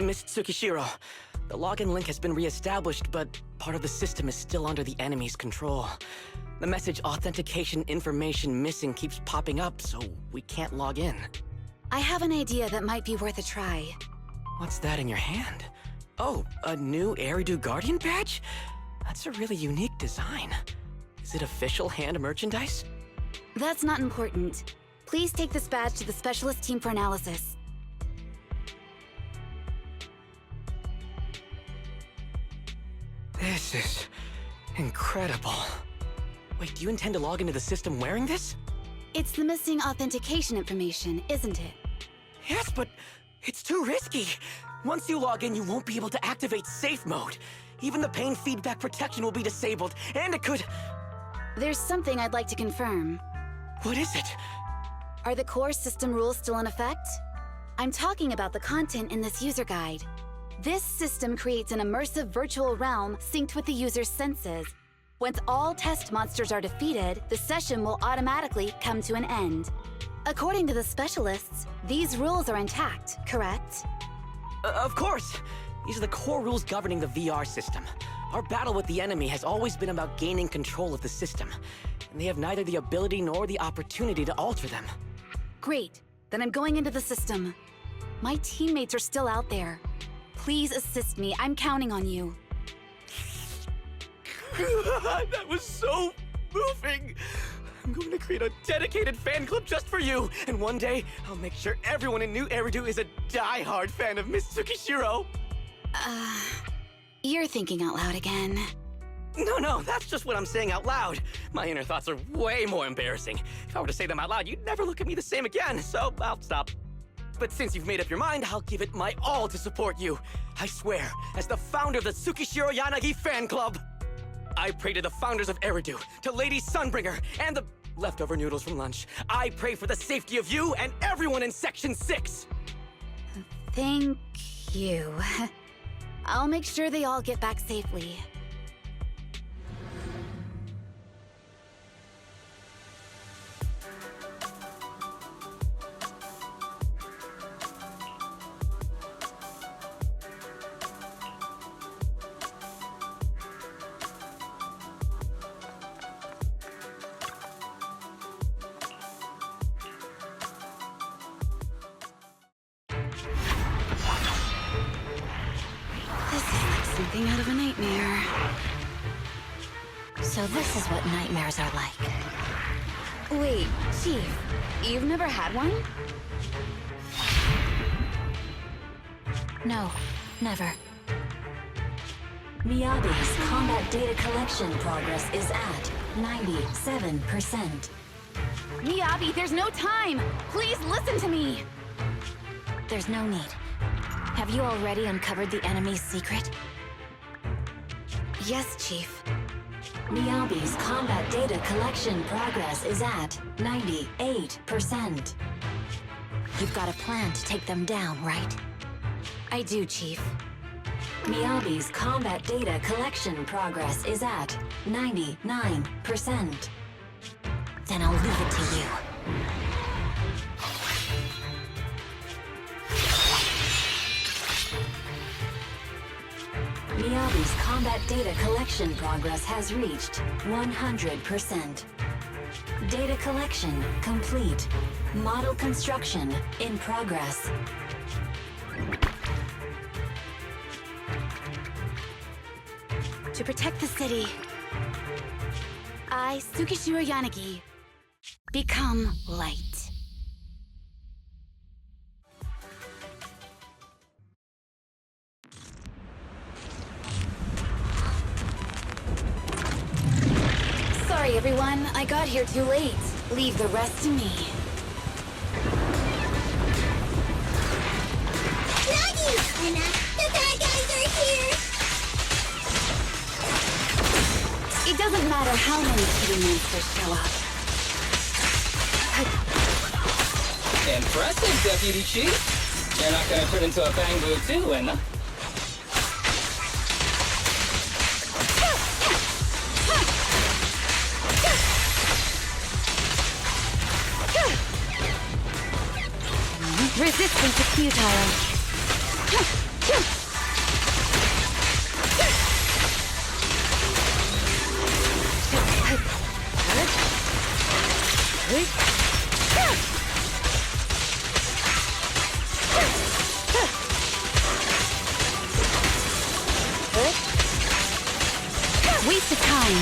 Speaker 2: Miss Tsukishiro, the login link has been re-established, but part of the system is still under the enemy's control. The message authentication information missing keeps popping up, so we can't log in.
Speaker 8: I have an idea that might be worth a try.
Speaker 2: What's that in your hand? Oh, a new Eridu Guardian badge? That's a really unique design. Is it official hand merchandise?
Speaker 8: That's not important. Please take this badge to the specialist team for analysis.
Speaker 2: This is incredible. Wait, do you intend to log into the system wearing this?
Speaker 8: It's the missing authentication information, isn't it?
Speaker 2: Yes, but it's too risky. Once you log in, you won't be able to activate safe mode. Even the pain feedback protection will be disabled, and it could...
Speaker 8: There's something I'd like to confirm.
Speaker 2: What is it?
Speaker 8: Are the core system rules still in effect? I'm talking about the content in this user guide. This system creates an immersive virtual realm synced with the user's senses. Once all test monsters are defeated, the session will automatically come to an end. According to the specialists, these rules are intact, correct?
Speaker 2: Of course! These are the core rules governing the VR system. Our battle with the enemy has always been about gaining control of the system, and they have neither the ability nor the opportunity to alter them.
Speaker 8: Great. Then I'm going into the system. My teammates are still out there. Please assist me. I'm counting on you.
Speaker 2: That was so moving! I'm going to create a dedicated fan club just for you, and one day, I'll make sure everyone in New Eridu is a die-hard fan of Miss Tsukishiro!
Speaker 8: You're thinking out loud again.
Speaker 2: No, that's just what I'm saying out loud. My inner thoughts are way more embarrassing. If I were to say them out loud, you'd never look at me the same again, so I'll stop. But since you've made up your mind, I'll give it my all to support you. I swear, as the founder of the Tsukishiro Yanagi fan club, I pray to the founders of Eridu, to Lady Sunbringer, and the leftover noodles from lunch. I pray for the safety of you and everyone in Section 6!
Speaker 8: Thank you. I'll make sure they all get back safely. Something out of a nightmare.
Speaker 9: So this is what nightmares are like.
Speaker 8: Wait, Chief, you've never had one?
Speaker 9: No, never. Miyabi's combat data collection progress is at 97%.
Speaker 8: Miyabi, there's no time! Please listen to me!
Speaker 9: There's no need. Have you already uncovered the enemy's secret?
Speaker 8: Yes, Chief.
Speaker 9: Miyabi's combat data collection progress is at 98%. You've got a plan to take them down, right?
Speaker 8: I do, Chief.
Speaker 9: Miyabi's combat data collection progress is at 99%. Then I'll leave it to you. Miyabi's combat data collection progress has reached 100%. Data collection complete. Model construction in progress.
Speaker 8: To protect the city, I, Tsukishiro Yanagi, become light. Sorry, everyone. I got here too late. Leave the rest to me.
Speaker 10: Nagi! Anna, the bad guys are here!
Speaker 8: It doesn't matter how many kitty monsters show up.
Speaker 7: Impressive, Deputy Chief. You're not gonna turn into a Bangbu too, Anna.
Speaker 8: Resistance is futile. Waste of time.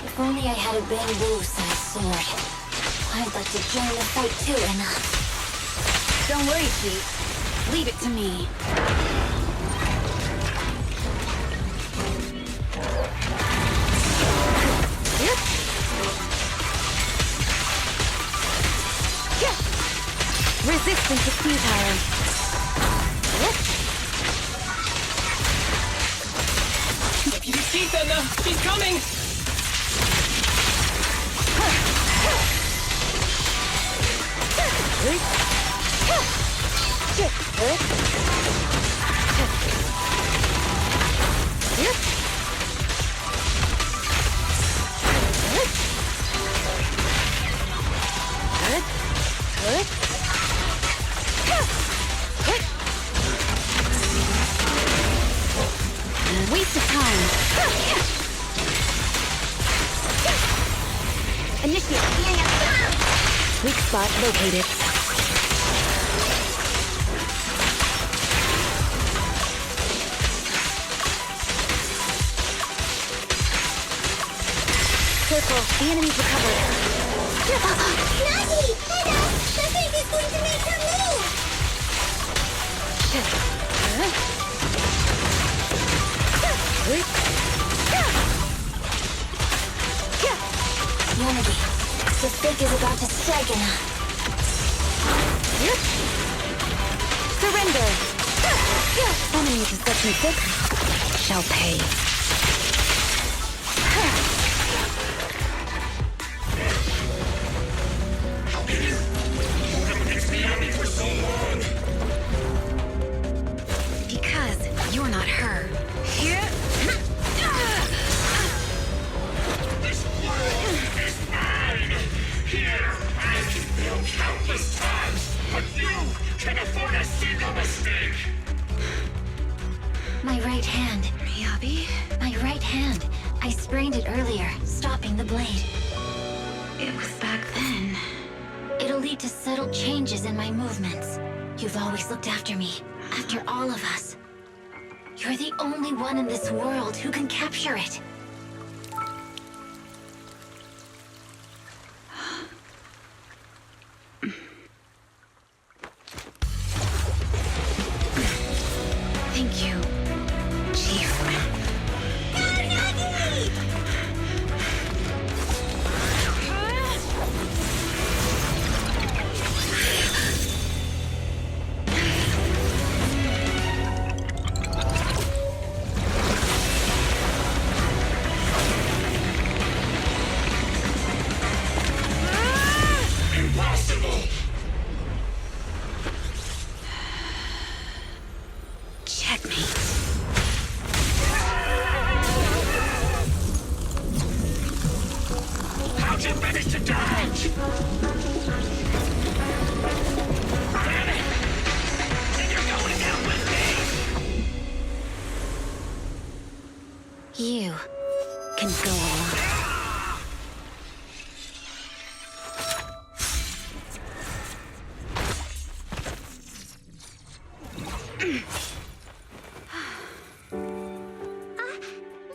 Speaker 9: If only I had a bamboo-sized sword. I'd like to join the fight too, Anna.
Speaker 8: Don't worry, Chief. Leave it to me. Resistance is futile.
Speaker 7: Deputy Chief, Anna! She's coming!
Speaker 8: Waste of time. Initiate. Weak spot located. Careful, the enemy's recovered.
Speaker 10: Nagi! Anna! The thing is going to make her move!
Speaker 9: Yanagi, the stake is about to strike, Anna.
Speaker 8: Surrender! Enemies of Section 6 shall pay. Because you're not her.
Speaker 5: This world is mine! Here, I can fail countless times, but you can afford a single mistake!
Speaker 9: My right hand.
Speaker 8: Miyabi?
Speaker 9: My right hand. I sprained it earlier, stopping the blade.
Speaker 8: It was back then.
Speaker 9: It'll lead to subtle changes in my movements. You've always looked after me, after all of us. You're the only one in this world who can capture it.
Speaker 8: Thank you, Chief.
Speaker 5: Impossible!
Speaker 8: Checkmate.
Speaker 5: How'd you manage to dodge? And you're going down with me!
Speaker 9: You can go alone.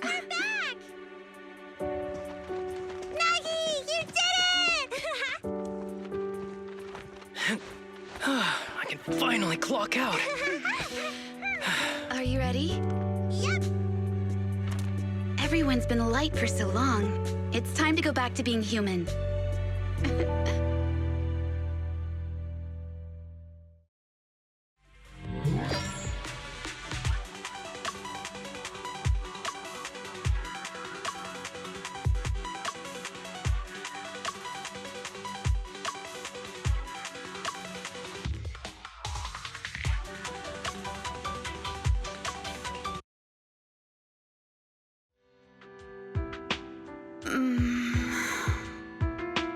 Speaker 10: We're back! Nagi, you did it!
Speaker 6: I can finally clock out.
Speaker 8: Are you ready?
Speaker 10: Yep.
Speaker 8: Everyone's been light for so long. It's time to go back to being human.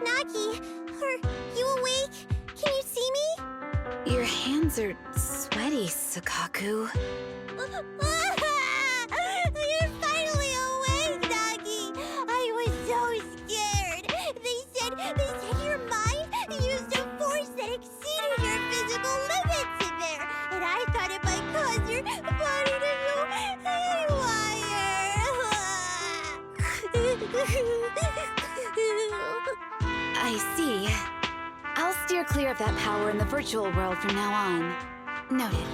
Speaker 10: Nagi, are you awake? Can you see me?
Speaker 8: Your hands are sweaty, Sakaku.
Speaker 10: You're finally awake, Doggy! I was so scared! They said your mind used a force that exceeded your physical limits in there! And I thought it might cause your body to go haywire!
Speaker 8: I see. I'll steer clear of that power in the virtual world from now on. Noted.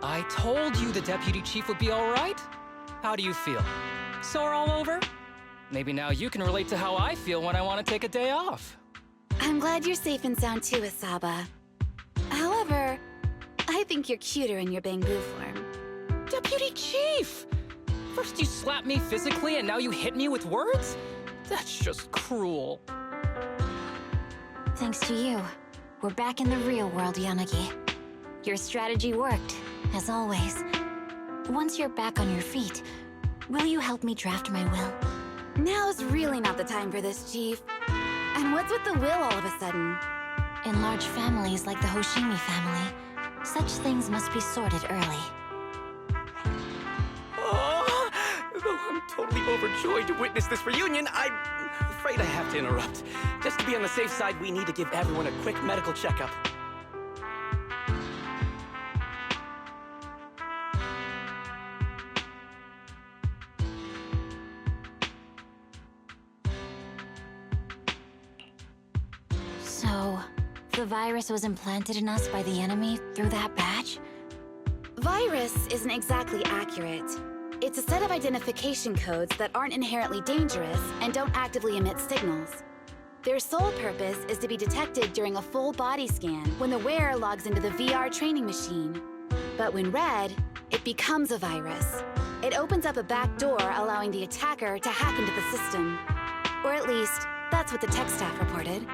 Speaker 7: I told you the Deputy Chief would be all right. How do you feel? Sore all over? Maybe now you can relate to how I feel when I want to take a day off.
Speaker 8: I'm glad you're safe and sound too, Asaba. However, I think you're cuter in your Bangu form.
Speaker 7: Deputy Chief! First you slap me physically and now you hit me with words? That's just cruel.
Speaker 9: Thanks to you, we're back in the real world, Yanagi. Your strategy worked, as always. Once you're back on your feet, will you help me draft my will?
Speaker 8: Now's really not the time for this, Chief. And what's with the will all of a sudden?
Speaker 9: In large families like the Hoshimi family, such things must be sorted early.
Speaker 2: Oh, though I'm totally overjoyed to witness this reunion, I'm afraid I have to interrupt. Just to be on the safe side, we need to give everyone a quick medical checkup.
Speaker 9: So, the virus was implanted in us by the enemy through that badge?
Speaker 8: Virus isn't exactly accurate. It's a set of identification codes that aren't inherently dangerous and don't actively emit signals. Their sole purpose is to be detected during a full body scan when the wearer logs into the VR training machine. But when read, it becomes a virus. It opens up a back door allowing the attacker to hack into the system. Or at least, that's what the tech staff reported.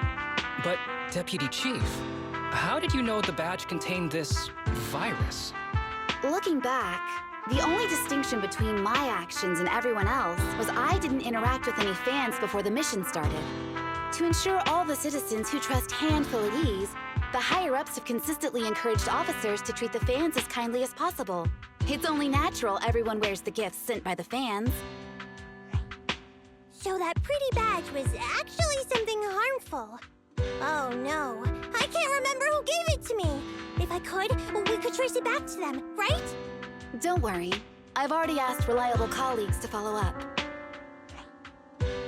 Speaker 7: But, Deputy Chief, how did you know the badge contained this virus?
Speaker 8: Looking back, the only distinction between my actions and everyone else was I didn't interact with any fans before the mission started. To ensure all the citizens who trust Handful at ease, the higher-ups have consistently encouraged officers to treat the fans as kindly as possible. It's only natural everyone wears the gifts sent by the fans.
Speaker 10: So that pretty badge was actually something harmful. Oh no, I can't remember who gave it to me. If I could, we could trace it back to them, right?
Speaker 8: Don't worry. I've already asked reliable colleagues to follow up.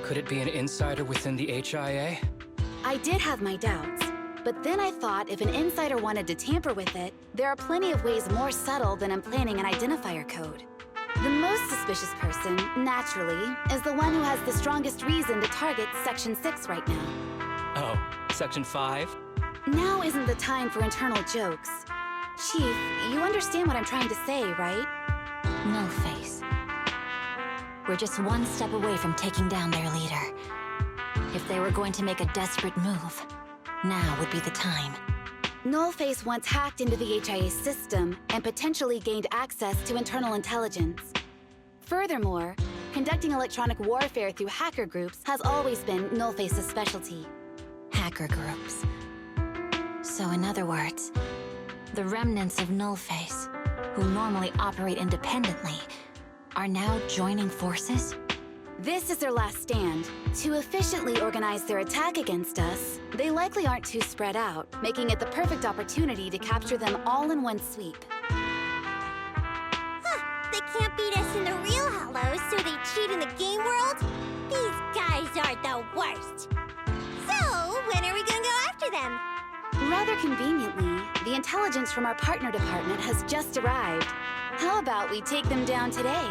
Speaker 7: Could it be an insider within the HIA?
Speaker 8: I did have my doubts, but then I thought if an insider wanted to tamper with it, there are plenty of ways more subtle than implanting an identifier code. The most suspicious person, naturally, is the one who has the strongest reason to target Section 6 right now.
Speaker 7: Oh, Section 5?
Speaker 8: Now isn't the time for internal jokes. Chief, you understand what I'm trying to say, right?
Speaker 9: No face. We're just one step away from taking down their leader. If they were going to make a desperate move, now would be the time.
Speaker 8: Nullface once hacked into the HIA system and potentially gained access to internal intelligence. Furthermore, conducting electronic warfare through hacker groups has always been Nullface's specialty.
Speaker 9: Hacker groups. So in other words, the remnants of Nullface, who normally operate independently, are now joining forces?
Speaker 8: This is their last stand. To efficiently organize their attack against us, they likely aren't too spread out, making it the perfect opportunity to capture them all in one sweep.
Speaker 10: Huh, they can't beat us in the real Hollows, so they cheat in the game world? These guys are the worst. So, when are we gonna go after them?
Speaker 8: Rather conveniently, the intelligence from our partner department has just arrived. How about we take them down today?